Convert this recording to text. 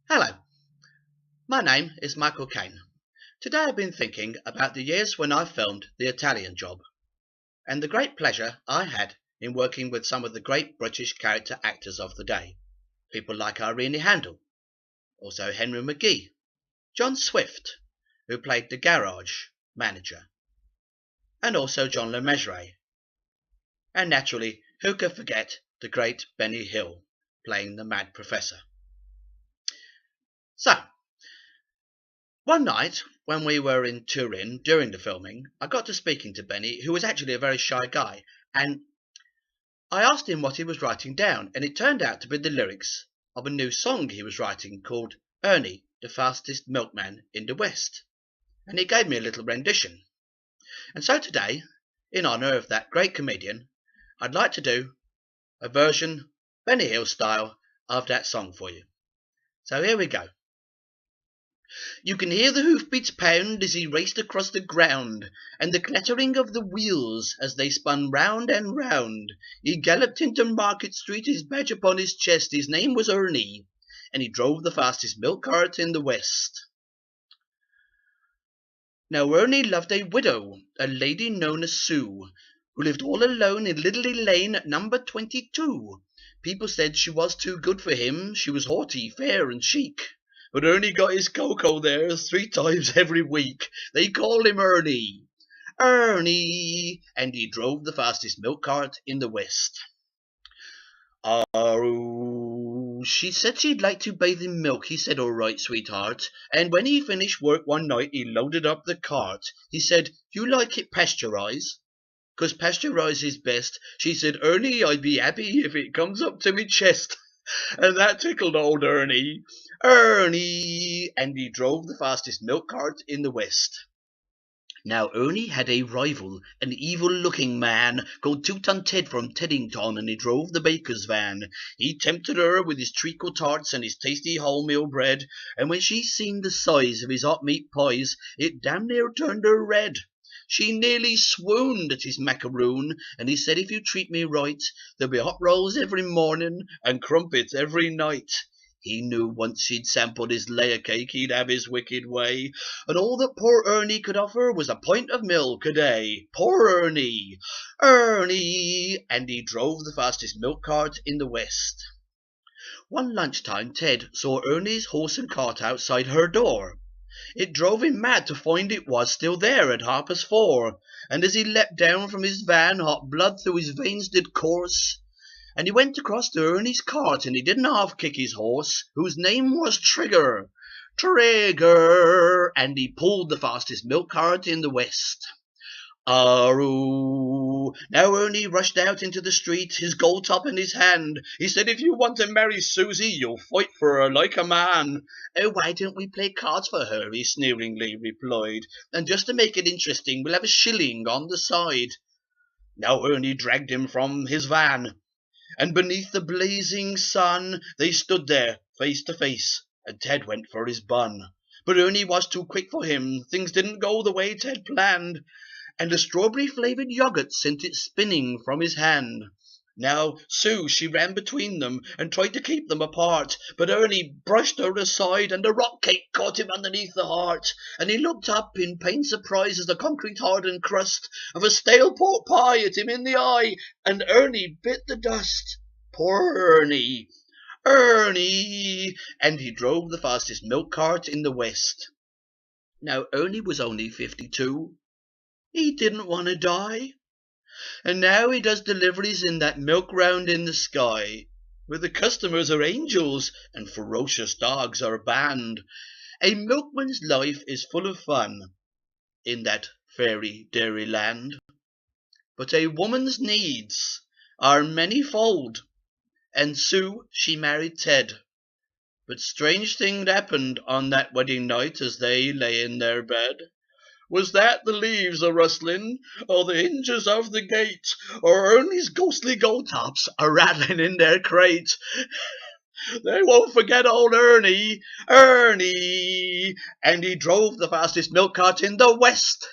Hello, my name is Michael Caine. Today I've been thinking about the years when I filmed The Italian Job, and the great pleasure I had in working with some of the great British character actors of the day. People like Ernie, also Henry McGee, John Swift, who played the garage manager, and also John Le Mesurier. And naturally, who could forget the great Benny Hill playing the mad professor. So, one night, when we were in Turin during the filming, I got to speaking to Benny, who was actually a very shy guy, and I asked him what he was writing down, and it turned out to be the lyrics of a new song he was writing called Ernie, the fastest milkman in the West. And he gave me a little rendition. And so today, in honour of that great comedian, I'd like to do a version, Benny Hill style, of that song for you. So here we go. You can hear the hoofbeats pound as he raced across the ground, and the clattering of the wheels as they spun round and round. He galloped into Market Street, his badge upon his chest. His name was Ernie, and he drove the fastest milk cart in the West. Now Ernie loved a widow, a lady known as Sue, who lived all alone in Little Lane at number 22. People said she was too good for him. She was haughty, fair, and chic. But Ernie got his cocoa there 3 times every week. They called him Ernie. Ernie! And he drove the fastest milk cart in the West. Oh, she said she'd like to bathe in milk. He said, all right, sweetheart. And when he finished work one night, he loaded up the cart. He said, you like it pasteurised? 'Cause pasteurised is best. She said, Ernie, I'd be happy if it comes up to me chest. And that tickled old Ernie. Ernie! And he drove the fastest milk cart in the West. Now Ernie had a rival, an evil-looking man called Two-Ton Ted from Teddington, and he drove the baker's van. He tempted her with his treacle tarts and his tasty wholemeal bread, and when she seen the size of his hot meat pies, it damn near turned her red. She nearly swooned at his macaroon, and he said, if you treat me right, there'll be hot rolls every morning and crumpets every night. He knew once she'd sampled his layer cake, he'd have his wicked way, and all that poor Ernie could offer was a pint of milk a day. Poor Ernie! Ernie! And he drove the fastest milk cart in the West. One lunchtime, Ted saw Ernie's horse and cart outside her door. It drove him mad to find it was still there at 4:30, and as he leapt down from his van, hot blood through his veins did course, and he went across to Ernie's cart, and he didn't half kick his horse, whose name was Trigger. Trigger! And he pulled the fastest milk cart in the West. Aroo! Now Ernie rushed out into the street, his gold top in his hand. He said, if you want to marry Susie, you'll fight for her like a man. Oh, why don't we play cards for her? He sneeringly replied. And just to make it interesting, we'll have a shilling on the side. Now Ernie dragged him from his van, and beneath the blazing sun they stood there, face to face, and Ted went for his bun. But Ernie was too quick for him. Things didn't go the way Ted planned, and a strawberry-flavoured yoghurt sent it spinning from his hand. Now Sue, she ran between them and tried to keep them apart, but Ernie brushed her aside, and a rock cake caught him underneath the heart, and he looked up in pained surprise as the concrete-hardened crust of a stale pork pie hit him in the eye, and Ernie bit the dust. Poor Ernie! Ernie! And he drove the fastest milk cart in the West. Now Ernie was only 52. He didn't want to die, and now he does deliveries in that milk round in the sky, where the customers are angels and ferocious dogs are banned. A milkman's life is full of fun in that fairy dairy land, but a woman's needs are many-fold, and Sue, she married Ted. But strange things happened on that wedding night as they lay in their bed. Was that the leaves a-rustling, or the hinges of the gate, or Ernie's ghostly gold tops a-rattling in their crate? They won't forget old Ernie, Ernie! And he drove the fastest milk cart in the West.